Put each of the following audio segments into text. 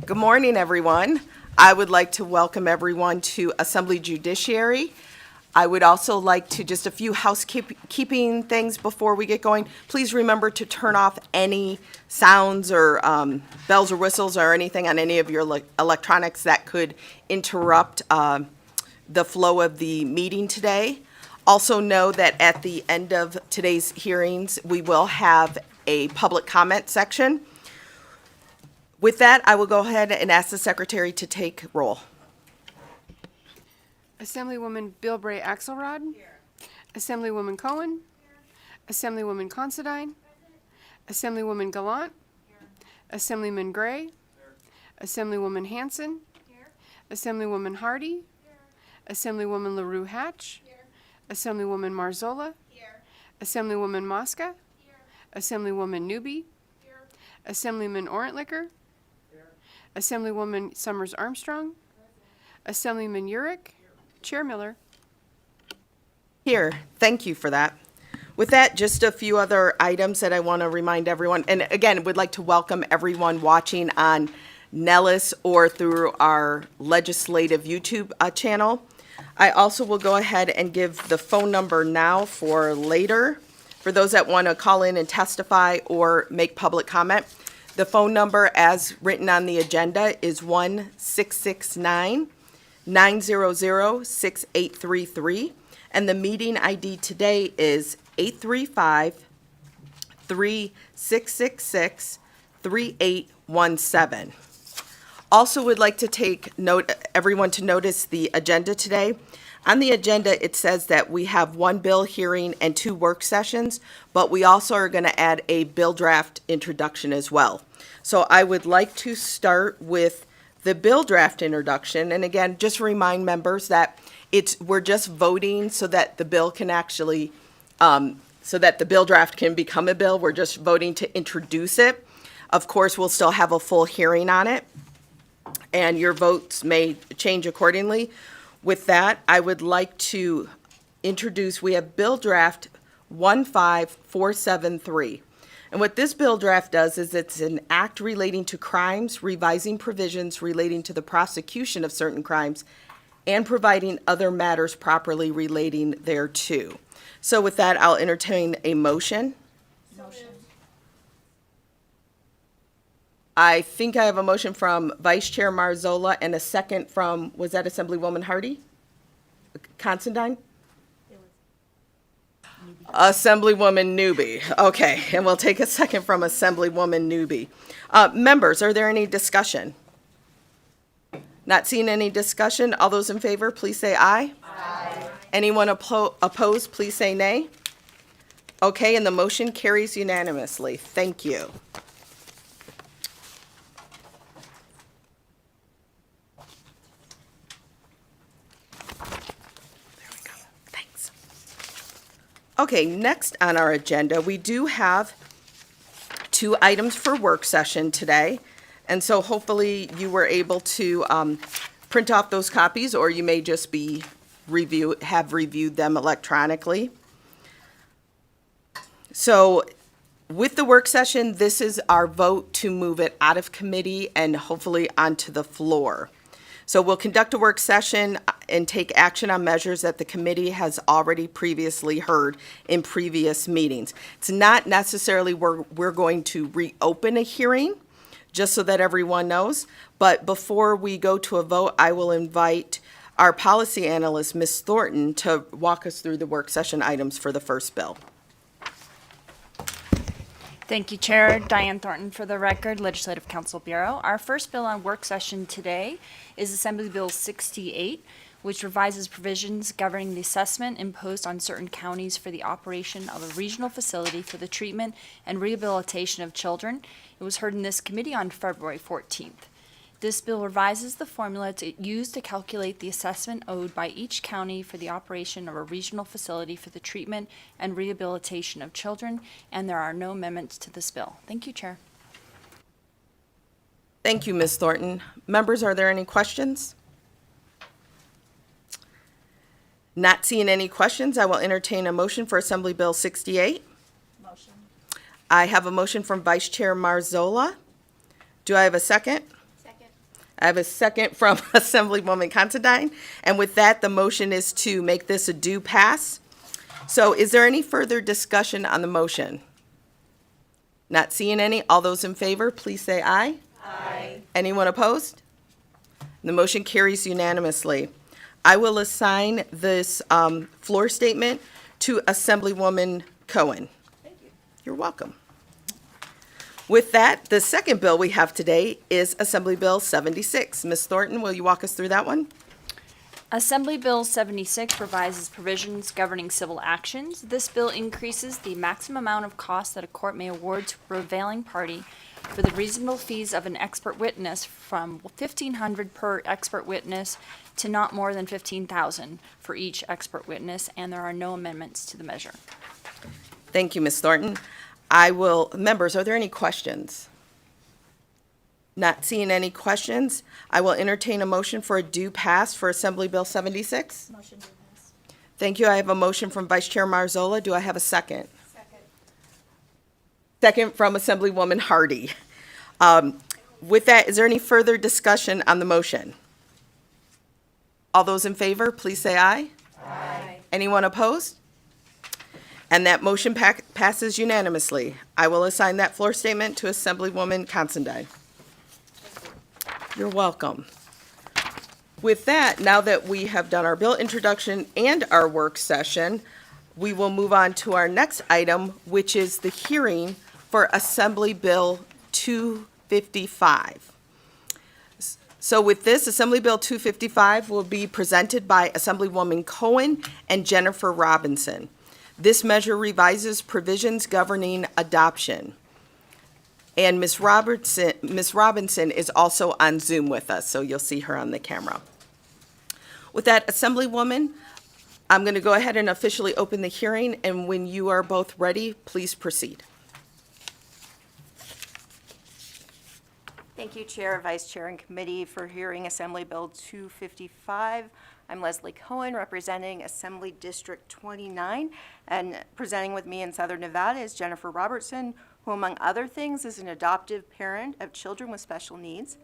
Good morning, everyone. I would like to welcome everyone to Assembly Judiciary. I would also like to, just a few housekeeping things before we get going. Please remember to turn off any sounds or bells or whistles or anything on any of your electronics that could interrupt the flow of the meeting today. Also know that at the end of today's hearings, we will have a public comment section. With that, I will go ahead and ask the secretary to take roll. Assemblywoman Bilbray Axelrod. Here. Assemblywoman Cohen. Here. Assemblywoman Considine. Assemblywoman Gallant. Here. Assemblyman Gray. Here. Assemblywoman Hanson. Here. Assemblywoman Hardy. Here. Assemblywoman LaRue Hatch. Here. Assemblywoman Marzola. Here. Assemblywoman Mosca. Here. Assemblywoman Newby. Here. Assemblyman Orentlicker. Here. Assemblywoman Summers Armstrong. Assemblyman Urick. Chair Miller. Here. Thank you for that. With that, just a few other items that I want to remind everyone. And again, would like to welcome everyone watching on Nellis or through our legislative YouTube channel. I also will go ahead and give the phone number now for later, for those that want to call in and testify or make public comment. The phone number as written on the agenda is 1-669-900-6833, and the meeting ID today is 835-3666-3817. Also would like to take note, everyone to notice the agenda today. On the agenda, it says that we have one bill hearing and 2 work sessions, but we also are going to add a bill draft introduction as well. So I would like to start with the bill draft introduction. And again, just remind members that we're just voting so that the bill can actually, so that the bill draft can become a bill. We're just voting to introduce it. Of course, we'll still have a full hearing on it, and your votes may change accordingly. With that, I would like to introduce, we have Bill Draft 15473. And what this bill draft does is it's an act relating to crimes, revising provisions relating to the prosecution of certain crimes, and providing other matters properly relating thereto. So with that, I'll entertain a motion. Motion. I think I have a motion from Vice Chair Marzola and a second from, was that Assemblywoman Hardy? Considine? Assemblywoman Newby. Okay, and we'll take a second from Assemblywoman Newby. Members, are there any discussion? Not seeing any discussion. All those in favor, please say aye. Aye. Anyone opposed, please say nay. Okay, and the motion carries unanimously. Thank you. Okay, next on our agenda, we do have 2 items for work session today. And so hopefully you were able to print off those copies, or you may just be have reviewed them electronically. So with the work session, this is our vote to move it out of committee and hopefully onto the floor. So we'll conduct a work session and take action on measures that the committee has already previously heard in previous meetings. It's not necessarily we're going to reopen a hearing, just so that everyone knows. But before we go to a vote, I will invite our policy analyst, Ms. Thornton, to walk us through the work session items for the first bill. Thank you, Chair. Diane Thornton for the record, Legislative Council Bureau. Our first bill on work session today is Assembly Bill 68, which revises provisions governing the assessment imposed on certain counties for the operation of a regional facility for the treatment and rehabilitation of children. It was heard in this committee on February 14th. This bill revises the formula used to calculate the assessment owed by each county for the operation of a regional facility for the treatment and rehabilitation of children, and there are no amendments to this bill. Thank you, Chair. Thank you, Ms. Thornton. Members, are there any questions? Not seeing any questions, I will entertain a motion for Assembly Bill 68. Motion. I have a motion from Vice Chair Marzola. Do I have a second? Second. I have a second from Assemblywoman Considine. And with that, the motion is to make this a due pass. So is there any further discussion on the motion? Not seeing any. All those in favor, please say aye. Aye. Anyone opposed? The motion carries unanimously. I will assign this floor statement to Assemblywoman Cohen. Thank you. You're welcome. With that, the second bill we have today is Assembly Bill 76. Ms. Thornton, will you walk us through that one? Assembly Bill 76 revises provisions governing civil actions. This bill increases the maximum amount of costs that a court may award to a prevailing party for the reasonable fees of an expert witness from $1,500 per expert witness to not more than $15,000 for each expert witness, and there are no amendments to the measure. Thank you, Ms. Thornton. Members, are there any questions? Not seeing any questions, I will entertain a motion for a due pass for Assembly Bill 76. Motion to pass. Thank you. I have a motion from Vice Chair Marzola. Do I have a second? Second from Assemblywoman Hardy. With that, is there any further discussion on the motion? All those in favor, please say aye. Aye. Anyone opposed? And that motion passes unanimously. I will assign that floor statement to Assemblywoman Considine. You're welcome. With that, now that we have done our bill introduction and our work session, we will move on to our next item, which is the hearing for Assembly Bill 255. So with this, Assembly Bill 255 will be presented by Assemblywoman Cohen and Jennifer Robinson. This measure revises provisions governing adoption. And Ms. Robinson is also on Zoom with us, so you'll see her on the camera. With that, Assemblywoman, I'm going to go ahead and officially open the hearing, and when you are both ready, please proceed. Thank you, Chair, Vice Chair, and Committee for hearing Assembly Bill 255. I'm Leslie Cohen, representing Assembly District 29, and presenting with me in Southern Nevada is Jennifer Robertson, who, among other things, is an adoptive parent of children with special needs.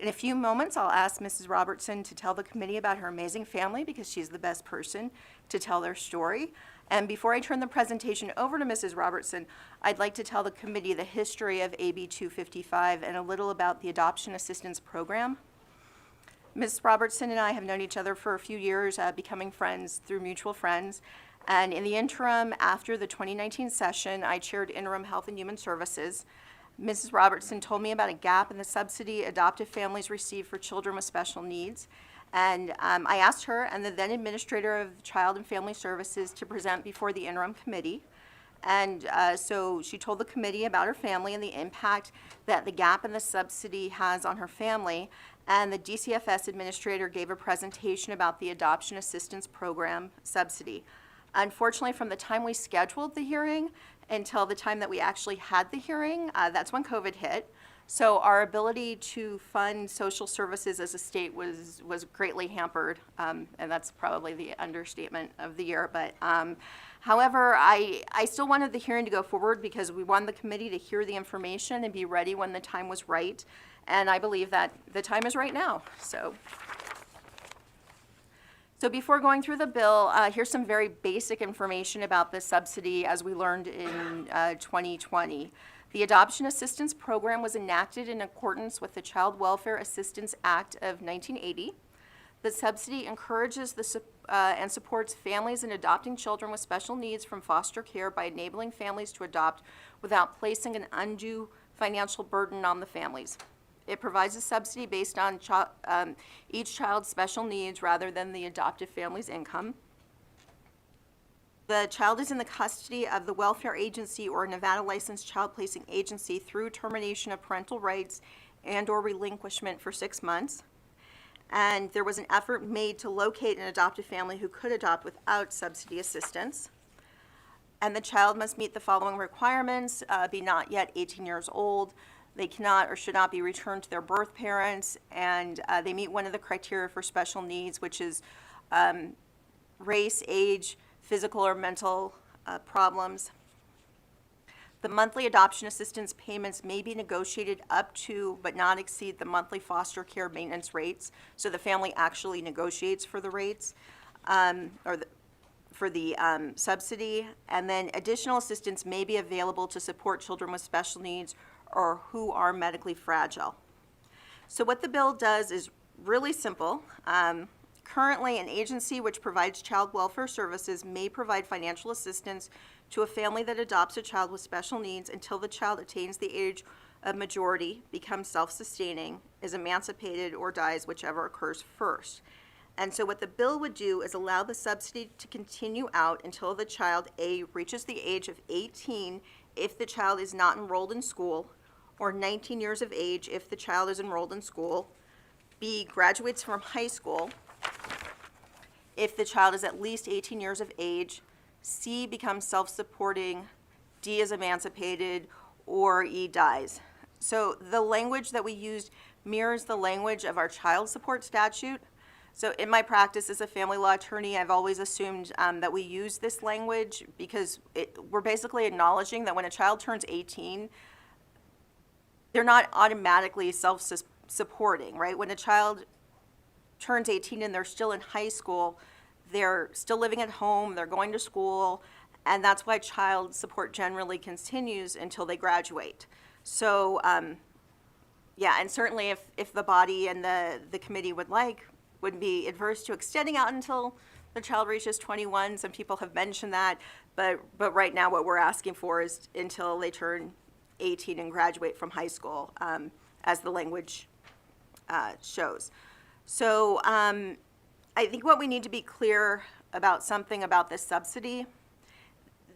In a few moments, I'll ask Mrs. Robertson to tell the committee about her amazing family because she's the best person to tell their story. And before I turn the presentation over to Mrs. Robertson, I'd like to tell the committee the history of AB 255 and a little about the Adoption Assistance Program. Ms. Robertson and I have known each other for a few years, becoming friends through mutual friends. And in the interim, after the 2019 session, I chaired Interim Health and Human Services. Mrs. Robertson told me about a gap in the subsidy adoptive families receive for children with special needs. And I asked her and the then Administrator of Child and Family Services to present before the interim committee. And so she told the committee about her family and the impact that the gap in the subsidy has on her family. And the DCFS Administrator gave a presentation about the Adoption Assistance Program subsidy. Unfortunately, from the time we scheduled the hearing until the time that we actually had the hearing, that's when COVID hit. So our ability to fund social services as a state was greatly hampered, and that's probably the understatement of the year. But however, I still wanted the hearing to go forward because we wanted the committee to hear the information and be ready when the time was right. And I believe that the time is right now. So before going through the bill, here's some very basic information about the subsidy as we learned in 2020. The Adoption Assistance Program was enacted in accordance with the Child Welfare Assistance Act of 1980. The subsidy encourages and supports families in adopting children with special needs from foster care by enabling families to adopt without placing an undue financial burden on the families. It provides a subsidy based on each child's special needs rather than the adoptive family's income. The child is in the custody of the welfare agency or Nevada licensed child placing agency through termination of parental rights and/or relinquishment for 6 months. And there was an effort made to locate an adoptive family who could adopt without subsidy assistance. And the child must meet the following requirements: be not yet 18 years old. They cannot or should not be returned to their birth parents, and they meet one of the criteria for special needs, which is race, age, physical or mental problems. The monthly adoption assistance payments may be negotiated up to but not exceed the monthly foster care maintenance rates. So the family actually negotiates for the rates, for the subsidy. And then additional assistance may be available to support children with special needs or who are medically fragile. So what the bill does is really simple. Currently, an agency which provides child welfare services may provide financial assistance to a family that adopts a child with special needs until the child attains the age of majority, becomes self-sustaining, is emancipated, or dies, whichever occurs first. And so what the bill would do is allow the subsidy to continue out until the child, A, reaches the age of 18 if the child is not enrolled in school, or 19 years of age if the child is enrolled in school, B, graduates from high school if the child is at least 18 years of age, C, becomes self-supporting, D, is emancipated, or E, dies. So the language that we used mirrors the language of our child support statute. So in my practice as a family law attorney, I've always assumed that we use this language because we're basically acknowledging that when a child turns 18, they're not automatically self-supporting, right? When a child turns 18 and they're still in high school, they're still living at home, they're going to school, and that's why child support generally continues until they graduate. So, yeah, and certainly if the body and the committee would be adverse to extending out until the child reaches 21. Some people have mentioned that, but right now what we're asking for is until they turn 18 and graduate from high school, as the language shows. So I think what we need to be clear about something about this subsidy,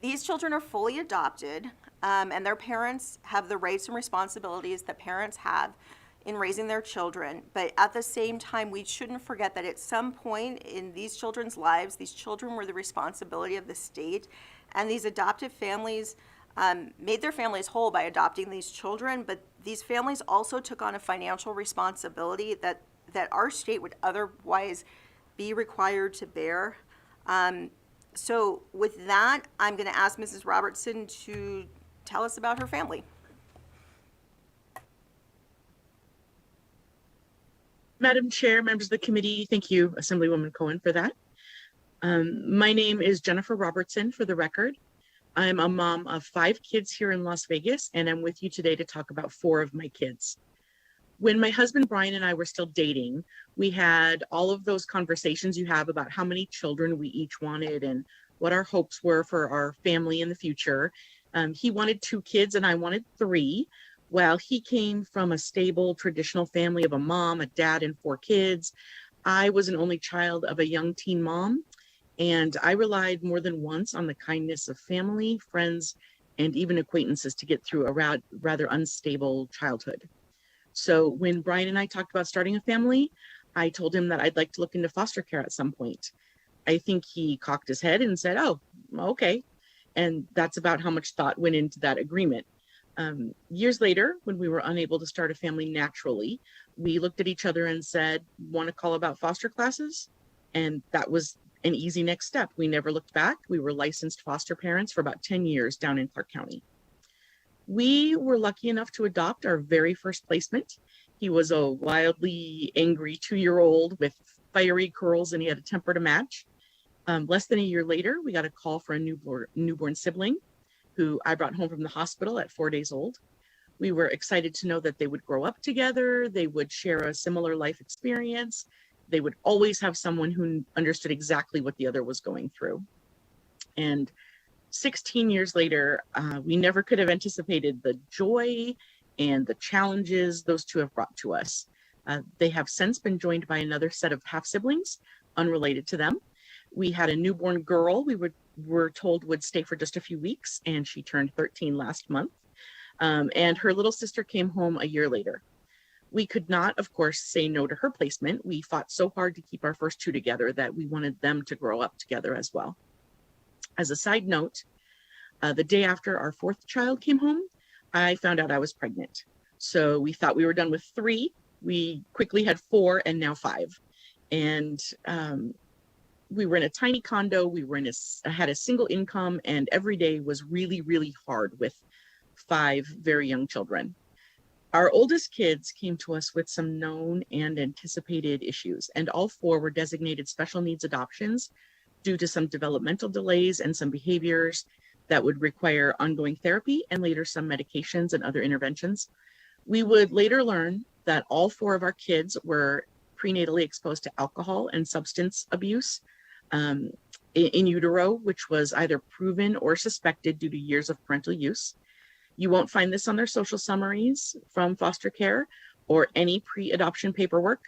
these children are fully adopted, and their parents have the rights and responsibilities that parents have in raising their children. But at the same time, we shouldn't forget that at some point in these children's lives, these children were the responsibility of the state, and these adoptive families made their families whole by adopting these children, but these families also took on a financial responsibility that our state would otherwise be required to bear. So with that, I'm going to ask Mrs. Robertson to tell us about her family. Madam Chair, members of the committee, thank you, Assemblywoman Cohen, for that. My name is Jennifer Robertson, for the record. I'm a mom of 5 kids here in Las Vegas, and I'm with you today to talk about 4 of my kids. When my husband Brian and I were still dating, we had all of those conversations you have about how many children we each wanted and what our hopes were for our family in the future. He wanted 2 kids and I wanted 3. While he came from a stable, traditional family of a mom, a dad, and 4 kids, I was an only child of a young teen mom, and I relied more than once on the kindness of family, friends, and even acquaintances to get through a rather unstable childhood. So when Brian and I talked about starting a family, I told him that I'd like to look into foster care at some point. I think he cocked his head and said, "Oh, okay." And that's about how much thought went into that agreement. Years later, when we were unable to start a family naturally, we looked at each other and said, "Want to call about foster classes?" And that was an easy next step. We never looked back. We were licensed foster parents for about 10 years down in Clark County. We were lucky enough to adopt our very first placement. He was a wildly angry 2-year-old with fiery curls, and he had a temper to match. Less than a year later, we got a call for a newborn sibling who I brought home from the hospital at 4 days old. We were excited to know that they would grow up together, they would share a similar life experience, they would always have someone who understood exactly what the other was going through. And 16 years later, we never could have anticipated the joy and the challenges those 2 have brought to us. They have since been joined by another set of half-siblings unrelated to them. We had a newborn girl we were told would stay for just a few weeks, and she turned 13 last month. And her little sister came home a year later. We could not, of course, say no to her placement. We fought so hard to keep our first 2 together that we wanted them to grow up together as well. As a side note, the day after our 4th child came home, I found out I was pregnant. So we thought we were done with 3. We quickly had 4 and now 5. And we were in a tiny condo. We were had a single income, and every day was really, really hard with 5 very young children. Our oldest kids came to us with some known and anticipated issues, and all 4 were designated special needs adoptions due to some developmental delays and some behaviors that would require ongoing therapy and later some medications and other interventions. We would later learn that all 4 of our kids were prenatally exposed to alcohol and substance abuse in utero, which was either proven or suspected due to years of parental use. You won't find this on their social summaries from foster care or any pre-adoption paperwork.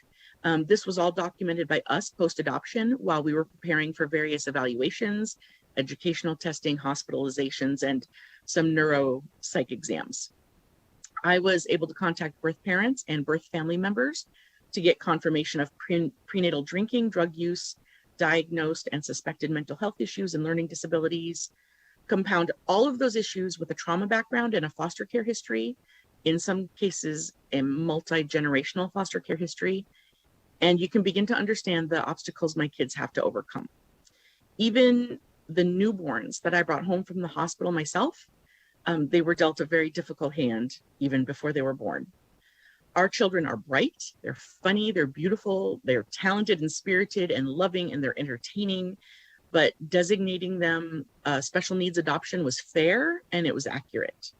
This was all documented by us post-adoption while we were preparing for various evaluations, educational testing, hospitalizations, and some neuropsych exams. I was able to contact birth parents and birth family members to get confirmation of prenatal drinking, drug use, diagnosed and suspected mental health issues and learning disabilities. Compound all of those issues with a trauma background and a foster care history, in some cases a multi-generational foster care history, and you can begin to understand the obstacles my kids have to overcome. Even the newborns that I brought home from the hospital myself, they were dealt a very difficult hand even before they were born. Our children are bright, they're funny, they're beautiful, they're talented and spirited and loving, and they're entertaining. But designating them special needs adoption was fair and it was accurate.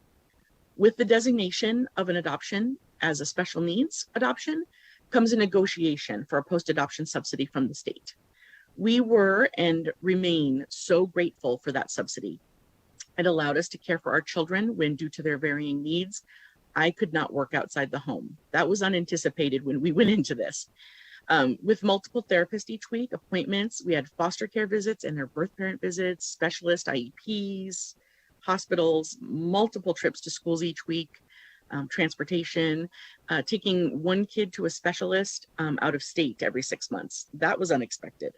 With the designation of an adoption as a special needs adoption comes a negotiation for a post-adoption subsidy from the state. We were and remain so grateful for that subsidy. It allowed us to care for our children when, due to their varying needs, I could not work outside the home. That was unanticipated when we went into this. With multiple therapists each week, appointments, we had foster care visits and their birth parent visits, specialist IEPs, hospitals, multiple trips to schools each week, transportation, taking one kid to a specialist out of state every 6 months. That was unexpected.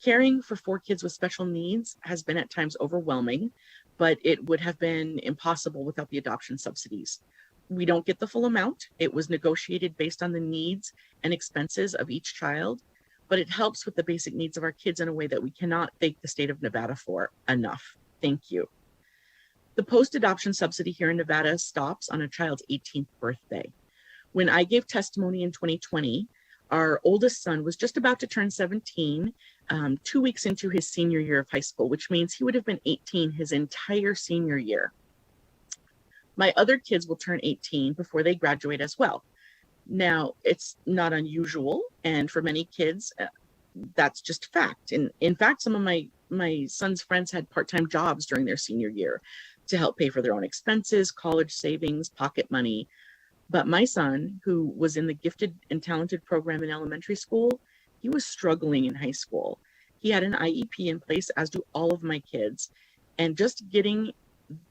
Caring for 4 kids with special needs has been at times overwhelming, but it would have been impossible without the adoption subsidies. We don't get the full amount. It was negotiated based on the needs and expenses of each child, but it helps with the basic needs of our kids in a way that we cannot thank the state of Nevada for enough. Thank you. The post-adoption subsidy here in Nevada stops on a child's 18th birthday. When I gave testimony in 2020, our oldest son was just about to turn 17, 2 weeks into his senior year of high school, which means he would have been 18 his entire senior year. My other kids will turn 18 before they graduate as well. Now, it's not unusual, and for many kids, that's just fact. And in fact, some of my son's friends had part-time jobs during their senior year to help pay for their own expenses, college savings, pocket money. But my son, who was in the gifted and talented program in elementary school, he was struggling in high school. He had an IEP in place, as do all of my kids. And just getting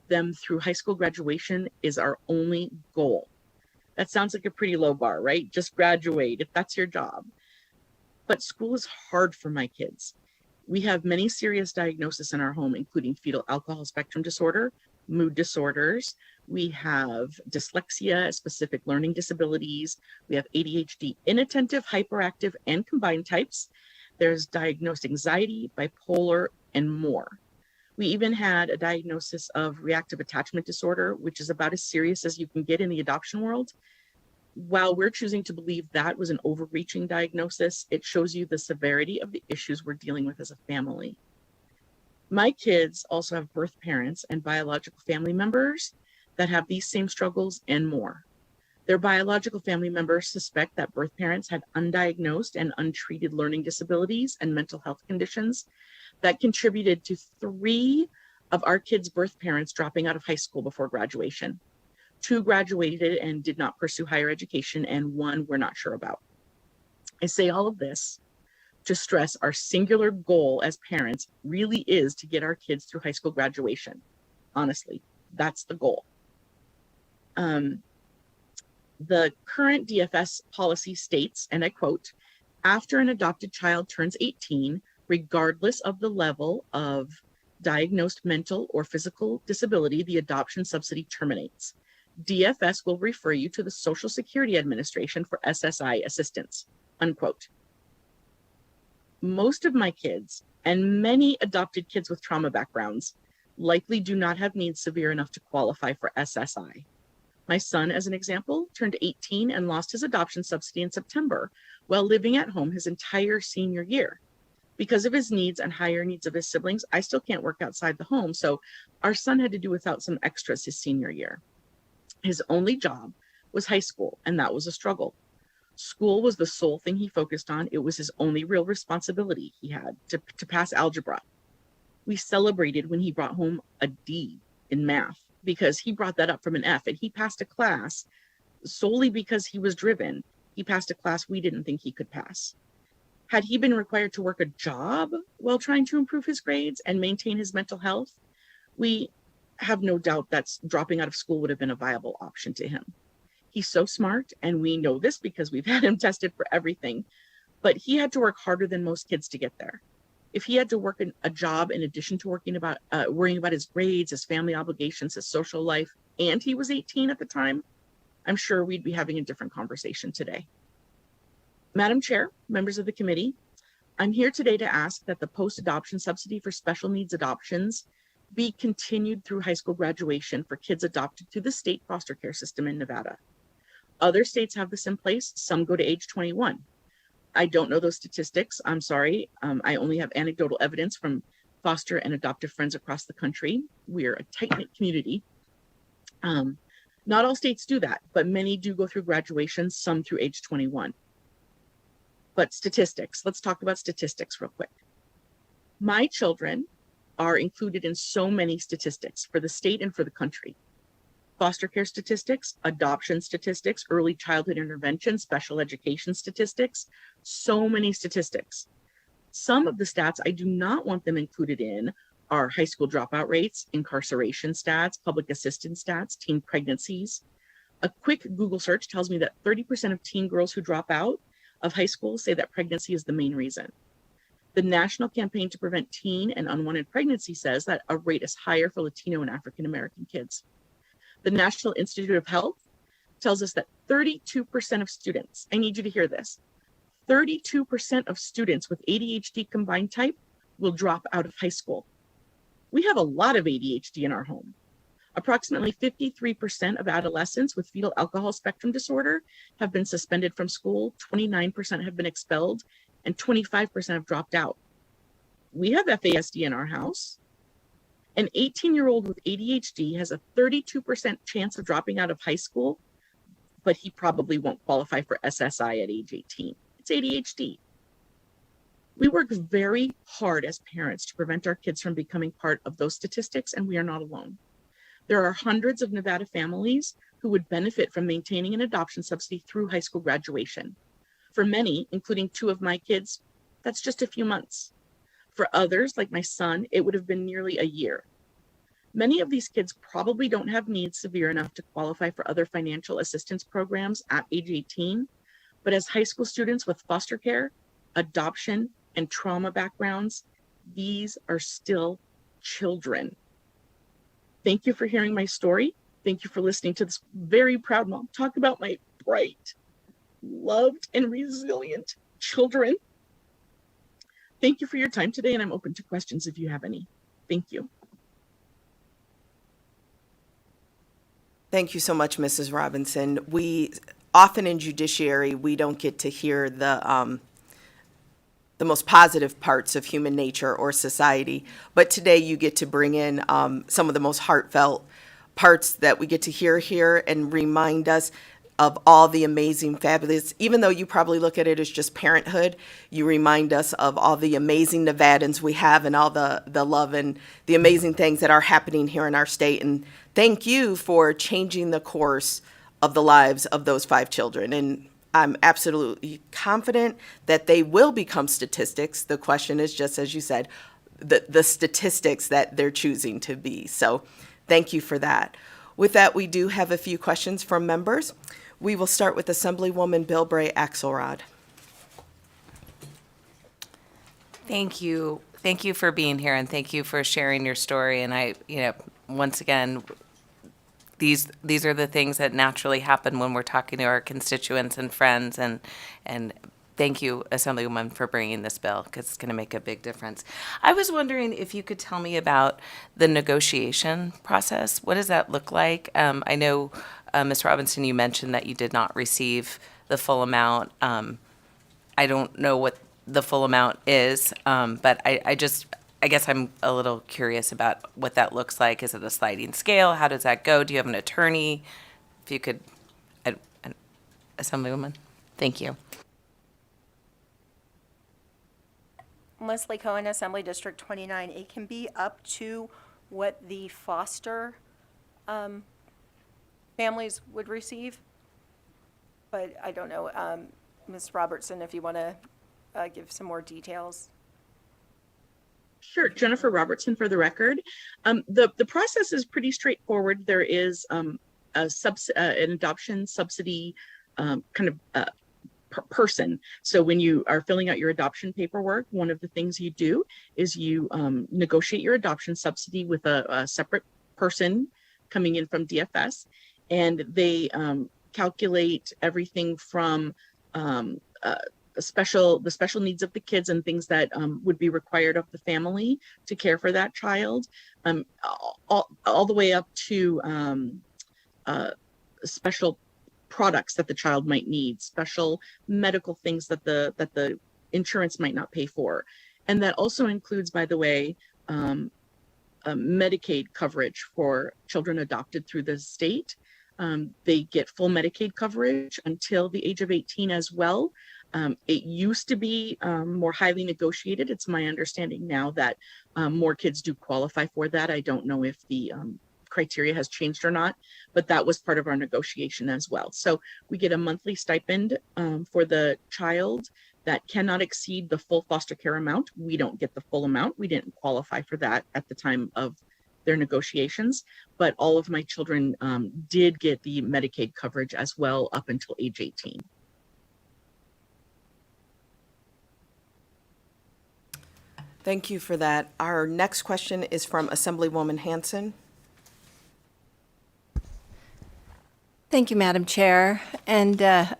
them through high school graduation is our only goal. That sounds like a pretty low bar, right? Just graduate if that's your job. But school is hard for my kids. We have many serious diagnoses in our home, including fetal alcohol spectrum disorder, mood disorders. We have dyslexia, specific learning disabilities. We have ADHD, inattentive, hyperactive, and combined types. There's diagnosed anxiety, bipolar, and more. We even had a diagnosis of reactive attachment disorder, which is about as serious as you can get in the adoption world. While we're choosing to believe that was an overreaching diagnosis, it shows you the severity of the issues we're dealing with as a family. My kids also have birth parents and biological family members that have these same struggles and more. Their biological family members suspect that birth parents had undiagnosed and untreated learning disabilities and mental health conditions that contributed to 3 of our kids' birth parents dropping out of high school before graduation. 2 graduated and did not pursue higher education, and 1 we're not sure about. I say all of this to stress our singular goal as parents really is to get our kids through high school graduation. Honestly, that's the goal. The current DFS policy states, and I quote, after an adopted child turns 18, regardless of the level of diagnosed mental or physical disability, the adoption subsidy terminates. DFS will refer you to the Social Security Administration for SSI assistance, unquote. Most of my kids and many adopted kids with trauma backgrounds likely do not have needs severe enough to qualify for SSI. My son, as an example, turned 18 and lost his adoption subsidy in September while living at home his entire senior year. Because of his needs and higher needs of his siblings, I still can't work outside the home, so our son had to do without some extras his senior year. His only job was high school, and that was a struggle. School was the sole thing he focused on. It was his only real responsibility he had to pass algebra. We celebrated when he brought home a D in math because he brought that up from an F, and he passed a class solely because he was driven. He passed a class we didn't think he could pass. Had he been required to work a job while trying to improve his grades and maintain his mental health, we have no doubt that dropping out of school would have been a viable option to him. He's so smart, and we know this because we've had him tested for everything, but he had to work harder than most kids to get there. If he had to work a job in addition to worrying about his grades, his family obligations, his social life, and he was 18 at the time, I'm sure we'd be having a different conversation today. Madam Chair, members of the committee, I'm here today to ask that the post-adoption subsidy for special needs adoptions be continued through high school graduation for kids adopted through the state foster care system in Nevada. Other states have this in place. Some go to age 21. I don't know those statistics. I'm sorry. I only have anecdotal evidence from foster and adoptive friends across the country. We're a tight-knit community. Not all states do that, but many do go through graduation, some through age 21. But statistics, let's talk about statistics real quick. My children are included in so many statistics for the state and for the country. Foster care statistics, adoption statistics, early childhood intervention, special education statistics, so many statistics. Some of the stats I do not want them included in are high school dropout rates, incarceration stats, public assistance stats, teen pregnancies. A quick Google search tells me that 30% of teen girls who drop out of high school say that pregnancy is the main reason. The National Campaign to Prevent Teen and Unwanted Pregnancy says that a rate is higher for Latino and African American kids. The National Institute of Health tells us that 32% of students, I need you to hear this, 32% of students with ADHD combined type will drop out of high school. We have a lot of ADHD in our home. Approximately 53% of adolescents with fetal alcohol spectrum disorder have been suspended from school, 29% have been expelled, and 25% have dropped out. We have FASD in our house. An 18-year-old with ADHD has a 32% chance of dropping out of high school, but he probably won't qualify for SSI at age 18. It's ADHD. We work very hard as parents to prevent our kids from becoming part of those statistics, and we are not alone. There are hundreds of Nevada families who would benefit from maintaining an adoption subsidy through high school graduation. For many, including two of my kids, that's just a few months. For others, like my son, it would have been nearly a year. Many of these kids probably don't have needs severe enough to qualify for other financial assistance programs at age 18, but as high school students with foster care, adoption, and trauma backgrounds, these are still children. Thank you for hearing my story. Thank you for listening to this very proud mom talk about my bright, loved, and resilient children. Thank you for your time today, and I'm open to questions if you have any. Thank you. Thank you so much, Mrs. Robinson. We often in Judiciary, we don't get to hear the most positive parts of human nature or society, but today you get to bring in some of the most heartfelt parts that we get to hear here and remind us of all the amazing, fabulous, even though you probably look at it as just parenthood, you remind us of all the amazing Nevadans we have and all the love and the amazing things that are happening here in our state. And thank you for changing the course of the lives of those 5 children. And I'm absolutely confident that they will become statistics. The question is just, as you said, the statistics that they're choosing to be. So thank you for that. With that, we do have a few questions from members. We will start with Assemblywoman Bilbray Axelrod. Thank you. Thank you for being here, and thank you for sharing your story. And once again, these are the things that naturally happen when we're talking to our constituents and friends, and thank you, Assemblywoman, for bringing this bill, because it's going to make a big difference. I was wondering if you could tell me about the negotiation process. What does that look like? I know, Ms. Robinson, you mentioned that you did not receive the full amount. I don't know what the full amount is, but I guess I'm a little curious about what that looks like. Is it a sliding scale? How does that go? Do you have an attorney? If you could, Assemblywoman, thank you. Leslie Cohen, Assembly District 29. It can be up to what the foster families would receive. But I don't know, Ms. Robertson, if you want to give some more details. Sure, Jennifer Robertson for the record. The process is pretty straightforward. There is an adoption subsidy person. So when you are filling out your adoption paperwork, one of the things you do is you negotiate your adoption subsidy with a separate person coming in from DFS, and they calculate everything from the special needs of the kids and things that would be required of the family to care for that child, all the way up to special products that the child might need, special medical things that the insurance might not pay for. And that also includes, by the way, Medicaid coverage for children adopted through the state. They get full Medicaid coverage until the age of 18 as well. It used to be more highly negotiated. It's my understanding now that more kids do qualify for that. I don't know if the criteria has changed or not, but that was part of our negotiation as well. So we get a monthly stipend for the child that cannot exceed the full foster care amount. We don't get the full amount. We didn't qualify for that at the time of their negotiations, but all of my children did get the Medicaid coverage as well up until age 18. Thank you for that. Our next question is from Assemblywoman Hanson. Thank you, Madam Chair. And, I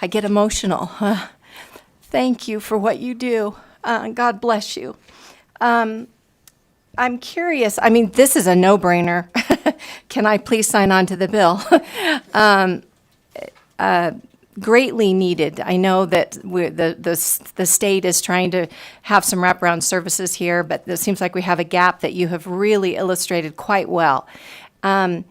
get emotional. Thank you for what you do. God bless you. I'm curious, this is a no-brainer. Can I please sign on to the bill? Greatly needed. I know that the state is trying to have some wraparound services here, but it seems like we have a gap that you have really illustrated quite well. I'm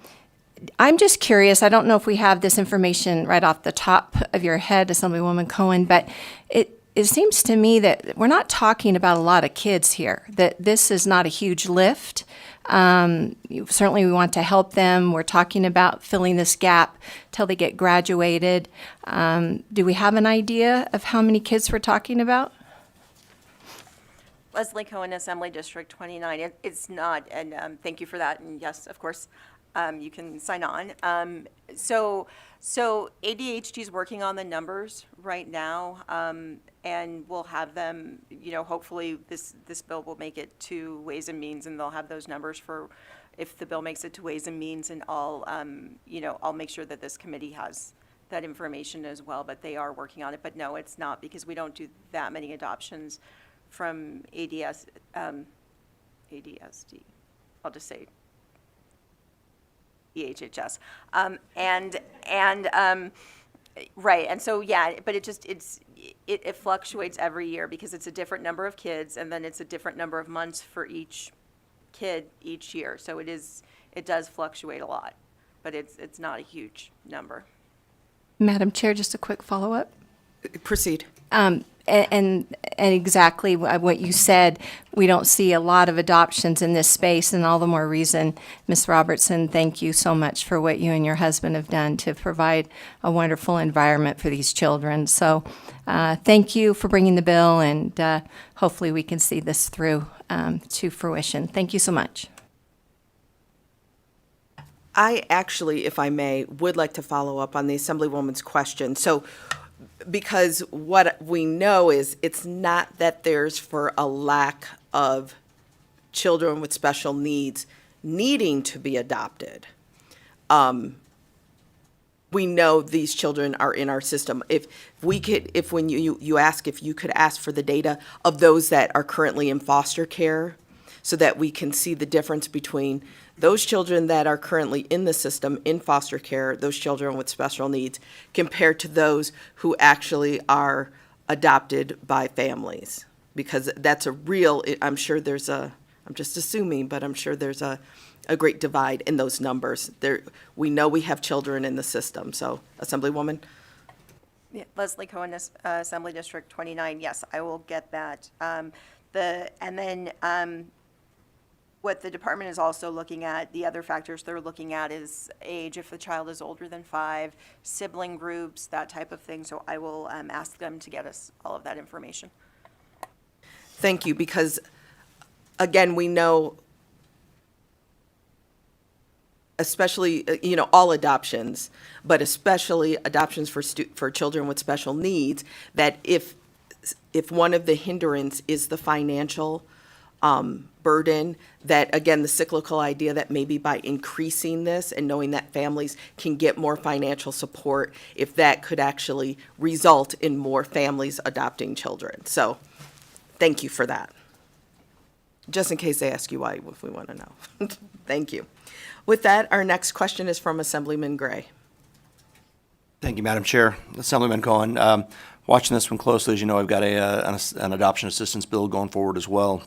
just curious, I don't know if we have this information right off the top of your head, Assemblywoman Cohen, but it seems to me that we're not talking about a lot of kids here, that this is not a huge lift. Certainly we want to help them. We're talking about filling this gap till they get graduated. Do we have an idea of how many kids we're talking about? Leslie Cohen, Assembly District 29. It's not, and thank you for that. And yes, of course, you can sign on. So ADHD is working on the numbers right now, and we'll have them, hopefully this bill will make it to Ways and Means, and they'll have those numbers for if the bill makes it to Ways and Means, and I'll make sure that this committee has that information as well, but they are working on it. But no, it's not, because we don't do that many adoptions from ADSD. I'll just say EHHS. Right, and so, yeah, but it fluctuates every year because it's a different number of kids, and then it's a different number of months for each kid each year. So it does fluctuate a lot, but it's not a huge number. Madam Chair, just a quick follow-up. Proceed. And exactly what you said, we don't see a lot of adoptions in this space, and all the more reason, Ms. Robertson, thank you so much for what you and your husband have done to provide a wonderful environment for these children. So thank you for bringing the bill, and hopefully we can see this through to fruition. Thank you so much. I actually, if I may, would like to follow up on the Assemblywoman's question. So, because what we know is it's not that there's for a lack of children with special needs needing to be adopted. we know these children are in our system. If we could, if when you ask if you could ask for the data of those that are currently in foster care, so that we can see the difference between those children that are currently in the system in foster care, those children with special needs, compared to those who actually are adopted by families. Because that's a real, I'm sure there's a, I'm just assuming, but I'm sure there's a great divide in those numbers. There, we know we have children in the system, so Assemblywoman? Yeah, Leslie Cohen, Assembly District 29, yes, I will get that. What the department is also looking at, the other factors they're looking at is age, if the child is older than 5, sibling groups, that type of thing. So I will ask them to get us all of that information. Thank you, because, again, we know, especially, all adoptions, but especially adoptions for children with special needs, that if one of the hindrance is the financial burden, that, again, the cyclical idea that maybe by increasing this and knowing that families can get more financial support, if that could actually result in more families adopting children. So, thank you for that. Just in case they ask you why, if we want to know. Thank you. With that, our next question is from Assemblyman Gray. Thank you, Madam Chair. Assemblyman Cohen, watching this one closely, as you know, I've got an adoption assistance bill going forward as well.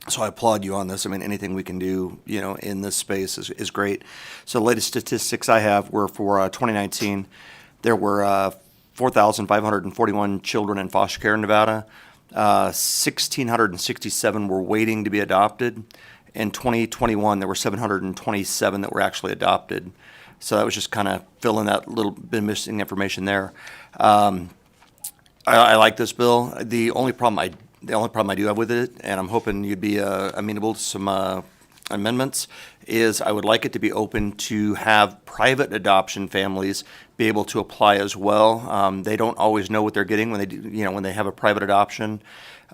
So I applaud you on this. I mean, anything we can do, in this space is great. So the latest statistics I have were for 2019. There were 4,541 children in foster care in Nevada. 1,667 were waiting to be adopted. In 2021, there were 727 that were actually adopted. So that was just kind of filling that little bit of missing information there. I like this bill. The only problem I do have with it, and I'm hoping you'd be amenable to some amendments, is I would like it to be open to have private adoption families be able to apply as well. They don't always know what they're getting when they do, when they have a private adoption.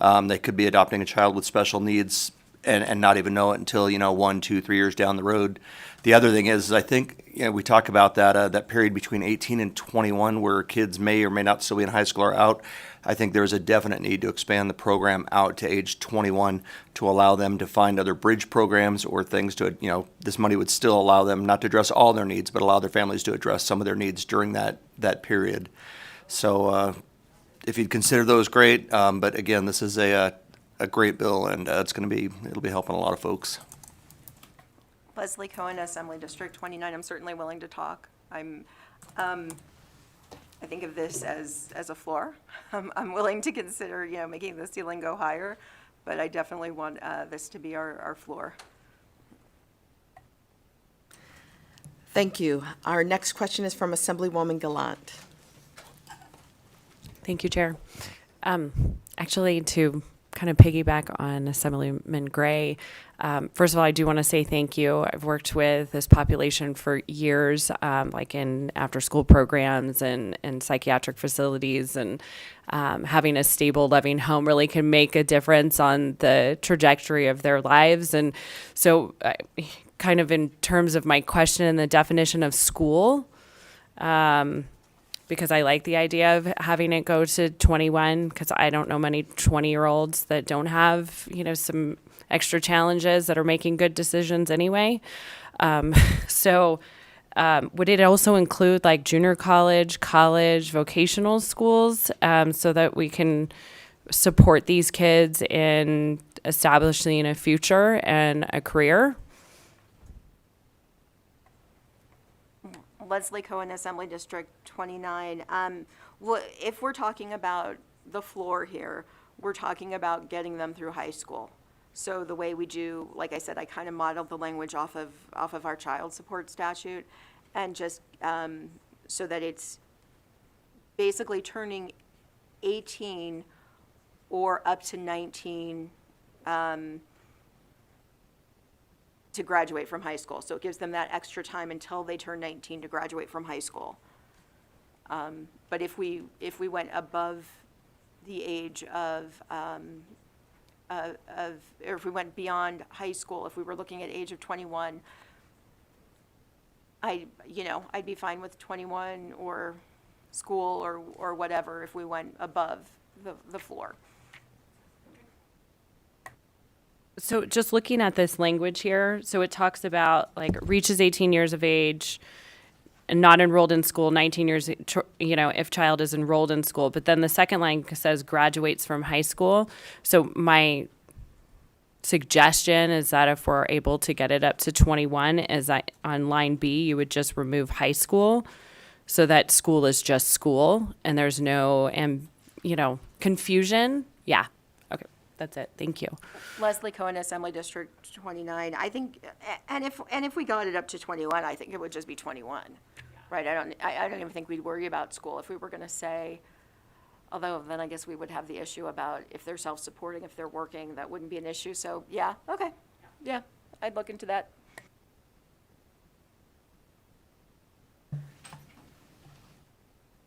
They could be adopting a child with special needs and not even know it until 1, 2, 3 years down the road. The other thing is, I think we talk about that period between 18 and 21 where kids may or may not still be in high school or out. I think there's a definite need to expand the program out to age 21 to allow them to find other bridge programs or things to, this money would still allow them not to address all their needs, but allow their families to address some of their needs during that period. So if you'd consider those, great. But again, this is a great bill, and it'll be helping a lot of folks. Leslie Cohen, Assembly District 29. I'm certainly willing to talk. I think of this as a floor. I'm willing to consider, making the ceiling go higher, but I definitely want this to be our floor. Thank you. Our next question is from Assemblywoman Gallant. Thank you, Chair. Actually, to kind of piggyback on Assemblyman Gray, first of all, I do want to say thank you. I've worked with this population for years, like in after-school programs and psychiatric facilities, and having a stable, loving home really can make a difference on the trajectory of their lives. And so kind of in terms of my question and the definition of school, because I like the idea of having it go to 21, because I don't know many 20-year-olds that don't have, some extra challenges that are making good decisions anyway. So would it also include like junior college, vocational schools, so that we can support these kids in establishing a future and a career? Leslie Cohen, Assembly District 29. If we're talking about the floor here, we're talking about getting them through high school. So the way we do, like I said, I kind of modeled the language off of our child support statute, and just so that it's basically turning 18 or up to 19 to graduate from high school. So it gives them that extra time until they turn 19 to graduate from high school. But if we went above the age of or if we went beyond high school, if we were looking at age of 21, I'd be fine with 21 or school or whatever if we went above the floor. So just looking at this language here, so it talks about like reaches 18 years of age and not enrolled in school, 19 years, if child is enrolled in school. But then the second line says graduates from high school. So my suggestion is that if we're able to get it up to 21, is that on line B, you would just remove high school so that school is just school and there's no, confusion. Yeah. Okay. That's it. Thank you. Leslie Cohen, Assembly District 29. I think, and if we got it up to 21, I think it would just be 21, right? I don't even think we'd worry about school if we were going to say, although then I guess we would have the issue about if they're self-supporting, if they're working, that wouldn't be an issue. So yeah, okay, yeah, I'd look into that.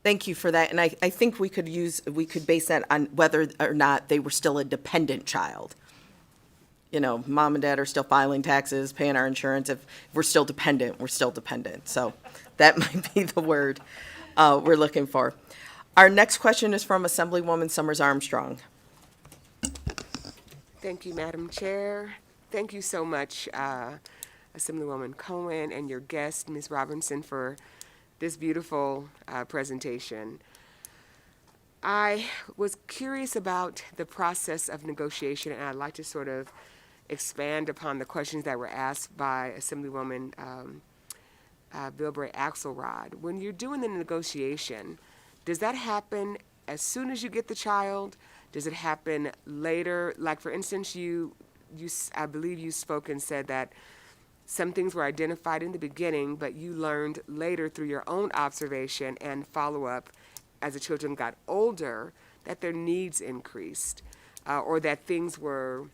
Thank you for that, and I think we could base that on whether or not they were still a dependent child. Mom and dad are still filing taxes, paying our insurance. If we're still dependent, we're still dependent. So that might be the word we're looking for. Our next question is from Assemblywoman Summers Armstrong. Thank you, Madam Chair. Thank you so much, Assemblywoman Cohen and your guest, Ms. Robinson, for this beautiful presentation. I was curious about the process of negotiation, and I'd like to sort of expand upon the questions that were asked by Assemblywoman Bilbray Axelrod. When you're doing the negotiation, does that happen as soon as you get the child? Does it happen later? Like, for instance, I believe you spoke and said that some things were identified in the beginning, but you learned later through your own observation and follow-up as the children got older that their needs increased or that things were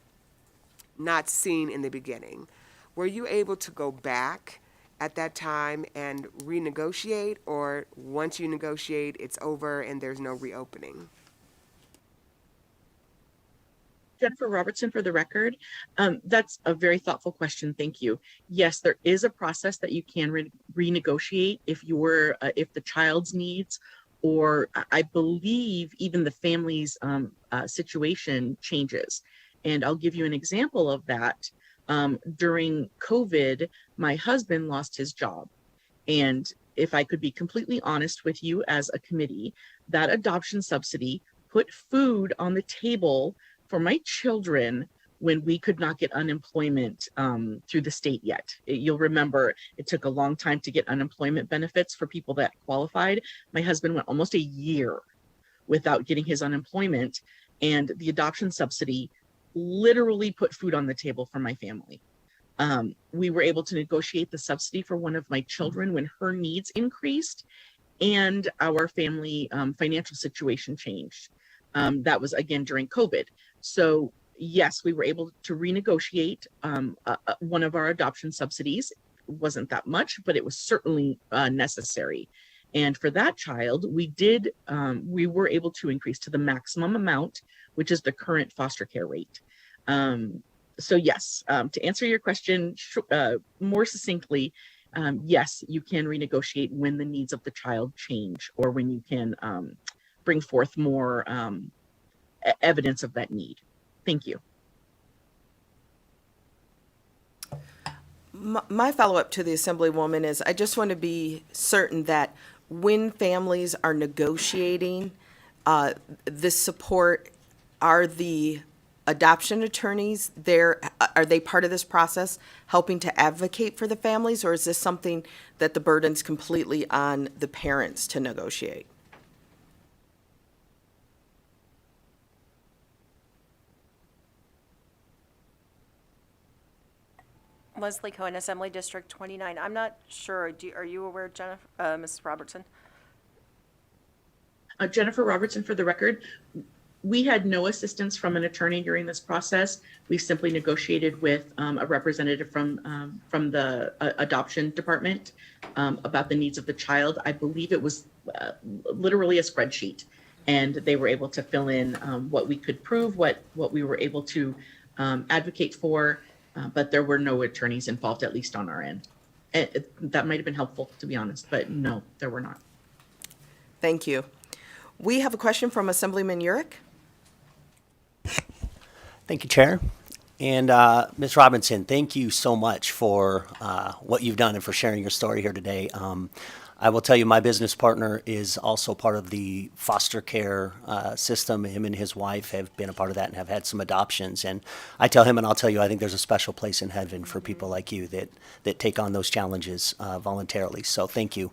not seen in the beginning. Were you able to go back at that time and renegotiate, or once you negotiate, it's over and there's no reopening? Jennifer Robertson for the record. That's a very thoughtful question. Thank you. Yes, there is a process that you can renegotiate if the child's needs, or I believe even the family's situation changes. And I'll give you an example of that. During COVID, my husband lost his job. And if I could be completely honest with you as a committee, that adoption subsidy put food on the table for my children when we could not get unemployment through the state yet. You'll remember it took a long time to get unemployment benefits for people that qualified. My husband went almost a year without getting his unemployment, and the adoption subsidy literally put food on the table for my family. We were able to negotiate the subsidy for one of my children when her needs increased and our family financial situation changed. That was again during COVID. So yes, we were able to renegotiate one of our adoption subsidies. It wasn't that much, but it was certainly necessary. And for that child, we were able to increase to the maximum amount, which is the current foster care rate. So yes, to answer your question more succinctly, yes, you can renegotiate when the needs of the child change, or when you can bring forth more evidence of that need. Thank you. My follow-up to the Assemblywoman is I just want to be certain that when families are negotiating this support, are the adoption attorneys there, are they part of this process helping to advocate for the families, or is this something that the burden's completely on the parents to negotiate? Leslie Cohen, Assembly District 29. I'm not sure. Are you aware, Jennifer, Ms. Robertson? Jennifer Robertson for the record. We had no assistance from an attorney during this process. We simply negotiated with a representative from the adoption department about the needs of the child. I believe it was literally a spreadsheet, and they were able to fill in what we could prove, what we were able to advocate for, but there were no attorneys involved, at least on our end. That might have been helpful, to be honest, but no, there were not. Thank you. We have a question from Assemblyman Urick. Thank you, Chair. And Ms. Robinson, thank you so much for what you've done and for sharing your story here today. I will tell you, my business partner is also part of the foster care system. Him and his wife have been a part of that and have had some adoptions. And I tell him, and I'll tell you, I think there's a special place in heaven for people like you that take on those challenges voluntarily. So thank you.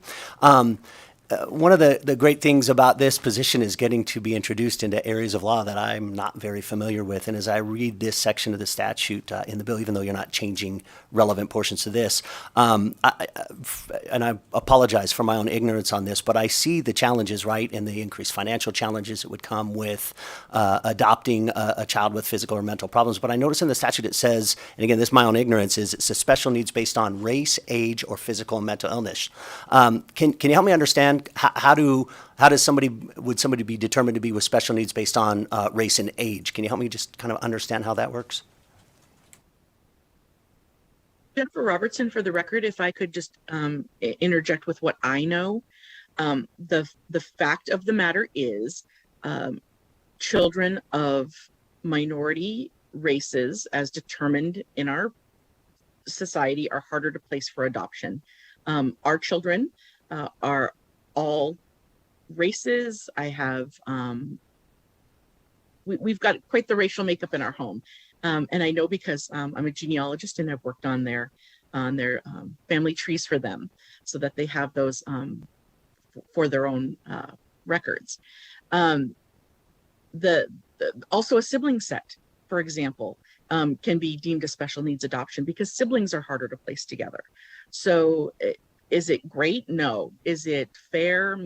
One of the great things about this position is getting to be introduced into areas of law that I'm not very familiar with. And as I read this section of the statute in the bill, even though you're not changing relevant portions to this, and I apologize for my own ignorance on this, but I see the challenges, right, and the increased financial challenges that would come with adopting a child with physical or mental problems. But I notice in the statute it says, and again, this is my own ignorance, is it says special needs based on race, age, or physical and mental illness. Can you help me understand? How would somebody be determined to be with special needs based on race and age? Can you help me just kind of understand how that works? Jennifer Robertson, for the record, if I could just interject with what I know. The fact of the matter is children of minority races, as determined in our society, are harder to place for adoption. Our children are all races. I have, we've got quite the racial makeup in our home. And I know because I'm a genealogist and I've worked on their family trees for them so that they have those for their own records. Also a sibling set, for example, can be deemed a special needs adoption because siblings are harder to place together. So is it great? No. Is it fair?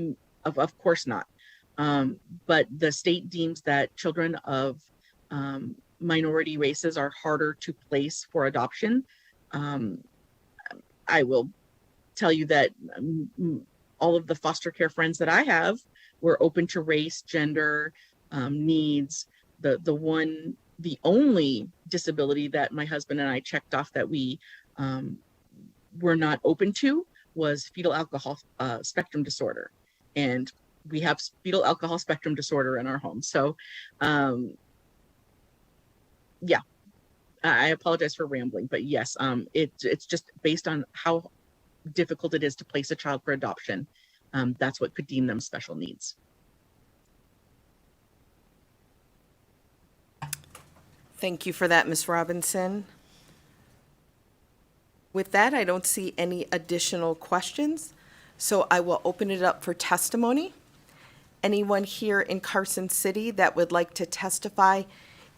Of course not. But the state deems that children of minority races are harder to place for adoption. I will tell you that all of the foster care friends that I have were open to race, gender, needs. The only disability that my husband and I checked off that we were not open to was fetal alcohol spectrum disorder. And we have fetal alcohol spectrum disorder in our home. So, yeah, I apologize for rambling, but yes, it's just based on how difficult it is to place a child for adoption. That's what could deem them special needs. Thank you for that, Ms. Robinson. With that, I don't see any additional questions, so I will open it up for testimony. Anyone here in Carson City that would like to testify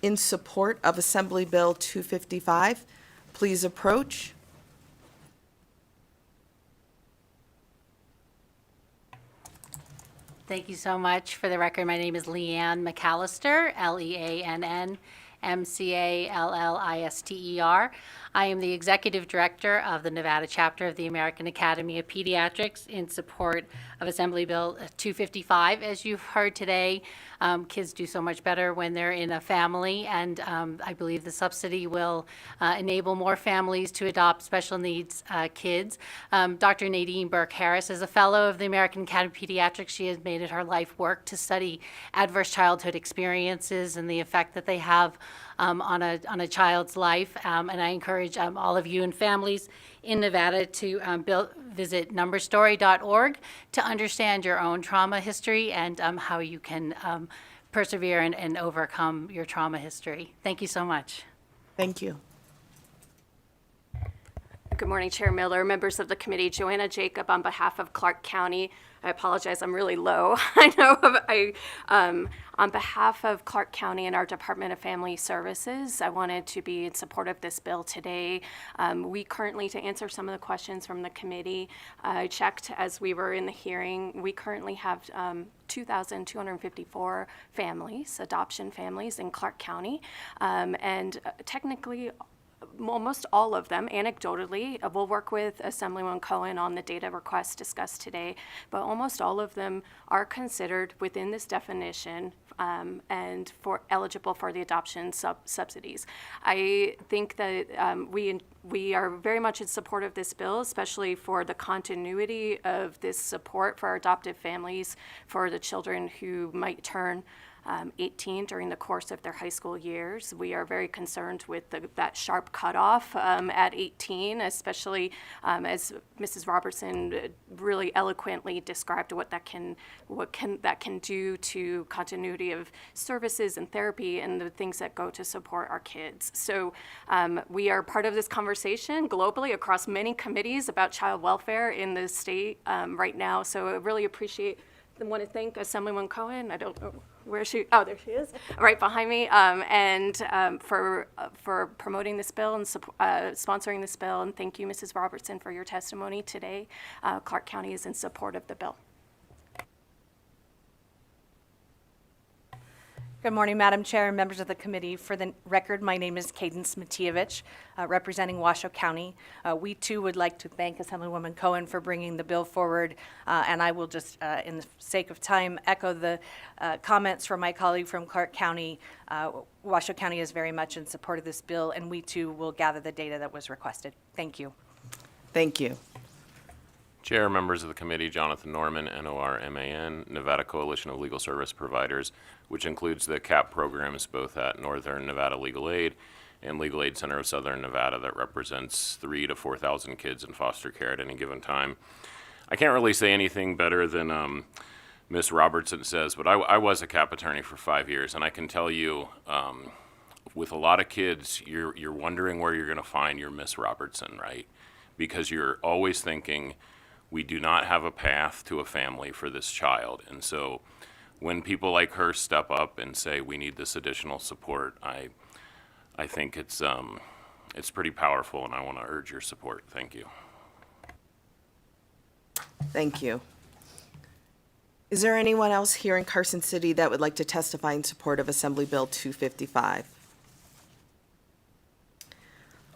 in support of Assembly Bill 255, please approach. Thank you so much. For the record, my name is Leanne McAllister, Leann McAllister. I am the Executive Director of the Nevada chapter of the American Academy of Pediatrics in support of Assembly Bill 255. As you've heard today, kids do so much better when they're in a family, and I believe the subsidy will enable more families to adopt special needs kids. Dr. Nadine Burke-Harris is a fellow of the American Academy of Pediatrics. She has made it her life work to study adverse childhood experiences and the effect that they have on a child's life. And I encourage all of you and families in Nevada to visit numberstory.org to understand your own trauma history and how you can persevere and overcome your trauma history. Thank you so much. Thank you. Good morning, Chair Miller, members of the committee. Joanna Jacob on behalf of Clark County. I apologize, I'm really low. I know. On behalf of Clark County and our Department of Family Services, I wanted to be in support of this bill today. We currently, to answer some of the questions from the committee, I checked as we were in the hearing, we currently have 2,254 families, adoption families in Clark County, and technically almost all of them, anecdotally, we'll work with Assemblywoman Cohen on the data requests discussed today, but almost all of them are considered within this definition and eligible for the adoption subsidies. I think that We are very much in support of this bill, especially for the continuity of this support for our adoptive families, for the children who might turn 18 during the course of their high school years. We are very concerned with that sharp cutoff at 18, especially as Mrs. Robertson really eloquently described what that can do to continuity of services and therapy and the things that go to support our kids. So we are part of this conversation globally across many committees about child welfare in the state right now. So I really appreciate and want to thank Assemblywoman Cohen. I don't know where she, oh, there she is, right behind me, for promoting this bill and sponsoring this bill. And thank you, Mrs. Robertson, for your testimony today. Clark County is in support of the bill. Good morning, Madam Chair and members of the committee. For the record, my name is Cadence Matievich, representing Washoe County. We too would like to thank Assemblywoman Cohen for bringing the bill forward, and I will just, in the sake of time, echo the comments from my colleague from Clark County. Washoe County is very much in support of this bill, and we too will gather the data that was requested. Thank you. Thank you. Chair, members of the committee, Jonathan Norman, NORMAN, Nevada Coalition of Legal Service Providers, which includes the CAP programs both at Northern Nevada Legal Aid and Legal Aid Center of Southern Nevada that represents 3,000 to 4,000 kids in foster care at any given time. I can't really say anything better than Ms. Robertson says, but I was a CAP attorney for 5 years, and I can tell you with a lot of kids, you're wondering where you're going to find your Miss Robertson, right? Because you're always thinking, we do not have a path to a family for this child. And so when people like her step up and say we need this additional support, I think it's pretty powerful, and I want to urge your support. Thank you. Thank you. Is there anyone else here in Carson City that would like to testify in support of Assembly Bill 255?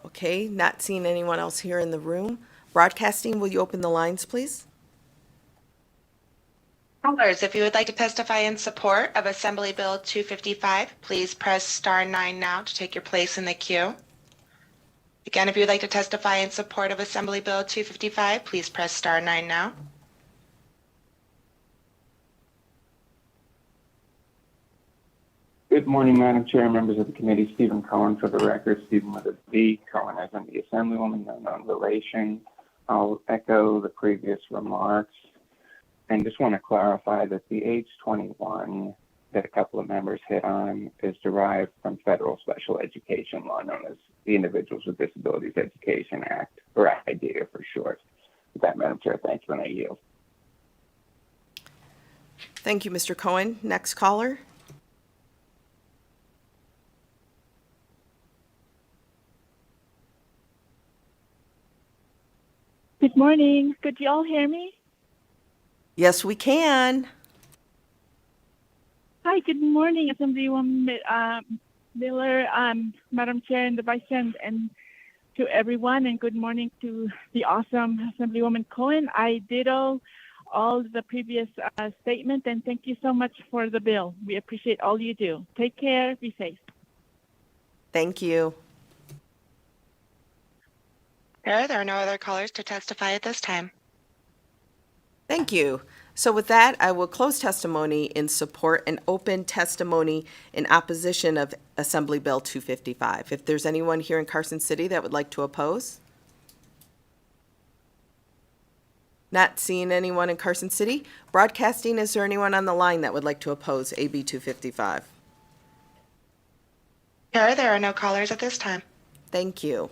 Okay, not seeing anyone else here in the room. Broadcasting, will you open the lines, please? Callers, if you would like to testify in support of Assembly Bill 255, please press star 9 now to take your place in the queue. Again, if you would like to testify in support of Assembly Bill 255, please press star 9 now. Good morning, Madam Chair and members of the committee. Stephen Cohen for the record. Stephen with a B. Cohen as in the Assemblywoman, no known relation. I'll echo the previous remarks and just want to clarify that the age 21 that a couple of members hit on is derived from federal special education law known as the Individuals with Disabilities Education Act, or IDEA for short. With that, Madam Chair, thank you, and I yield. Thank you, Mr. Cohen. Next caller. Good morning. Could you all hear me? Yes, we can. Hi, good morning, Assemblywoman Miller, Madam Chair and the Vice Chair, and to everyone, and good morning to the awesome Assemblywoman Cohen. I ditto all the previous statement, and thank you so much for the bill. We appreciate all you do. Take care. Be safe. Thank you. There are no other callers to testify at this time. Thank you. So with that, I will close testimony in support and open testimony in opposition of Assembly Bill 255. If there's anyone here in Carson City that would like to oppose? Not seeing anyone in Carson City. Broadcasting, is there anyone on the line that would like to oppose AB 255? There are no callers at this time. Thank you.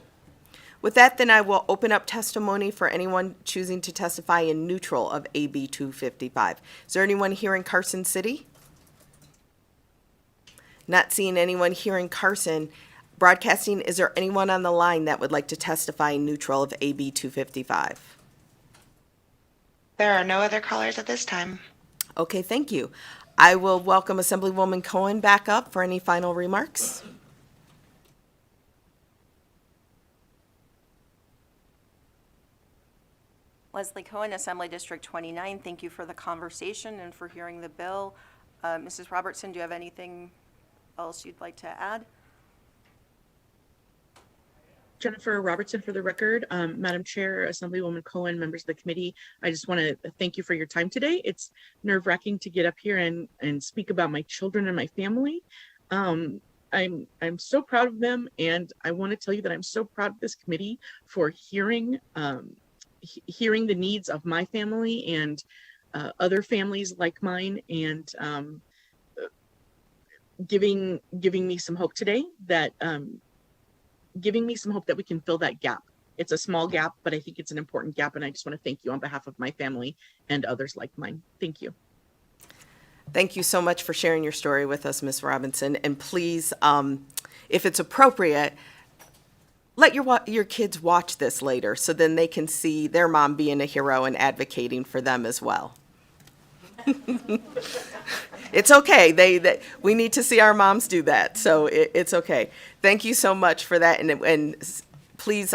With that, then I will open up testimony for anyone choosing to testify in neutral of AB 255. Is there anyone here in Carson City? Not seeing anyone here in Carson. Broadcasting, is there anyone on the line that would like to testify in neutral of AB 255? There are no other callers at this time. Okay, thank you. I will welcome Assemblywoman Cohen back up for any final remarks. Leslie Cohen, Assembly District 29, thank you for the conversation and for hearing the bill. Mrs. Robertson, do you have anything else you'd like to add? Jennifer Robertson for the record. Madam Chair, Assemblywoman Cohen, members of the committee, I just want to thank you for your time today. It's nerve-wracking to get up here and speak about my children and my family. I'm so proud of them, and I want to tell you that I'm so proud of this committee for hearing the needs of my family and other families like mine, and giving me some hope today that giving me some hope that we can fill that gap. It's a small gap, but I think it's an important gap, and I just want to thank you on behalf of my family and others like mine. Thank you. Thank you so much for sharing your story with us, Ms. Robinson. And please, if it's appropriate, let your kids watch this later so then they can see their mom being a hero and advocating for them as well. It's okay. We need to see our moms do that, so it's okay. Thank you so much for that, and please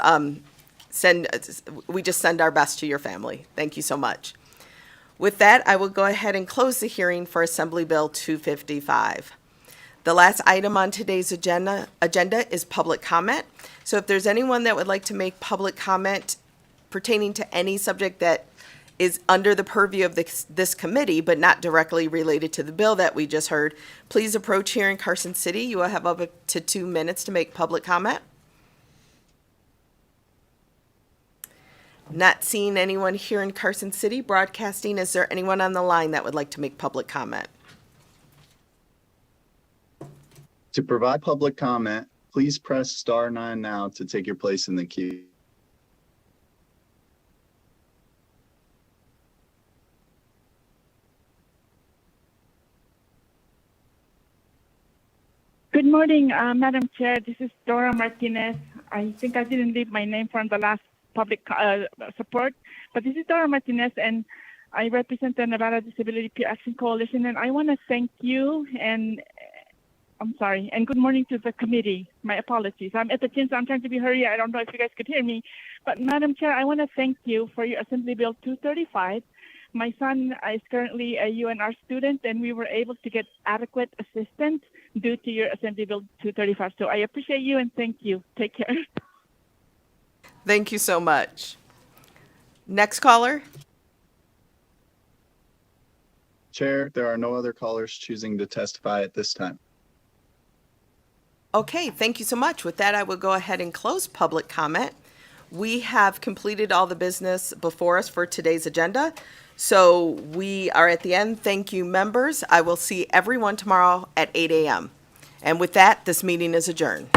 we just send our best to your family. Thank you so much. With that, I will go ahead and close the hearing for Assembly Bill 255. The last item on today's agenda is public comment. So if there's anyone that would like to make public comment pertaining to any subject that is under the purview of this committee, but not directly related to the bill that we just heard, please approach here in Carson City. You will have up to 2 minutes to make public comment. Not seeing anyone here in Carson City broadcasting. Is there anyone on the line that would like to make public comment? To provide public comment, please press *9 now to take your place in the queue. Good morning, Madam Chair. This is Dora Martinez. I think I didn't leave my name from the last public support, but this is Dora Martinez, and I represent the Nevada Disability Peer Action Coalition, and I want to thank you and good morning to the committee. My apologies. I'm at the gym, so I'm trying to be hurry. I don't know if you guys could hear me, but Madam Chair, I want to thank you for your Assembly Bill 235. My son is currently a UNR student, and we were able to get adequate assistance due to your Assembly Bill 235. So I appreciate you and thank you. Take care. Thank you so much. Next caller. Chair, there are no other callers choosing to testify at this time. Okay, thank you so much. With that, I will go ahead and close public comment. We have completed all the business before us for today's agenda. So we are at the end. Thank you, members. I will see everyone tomorrow at 8 a.m. And with that, this meeting is adjourned.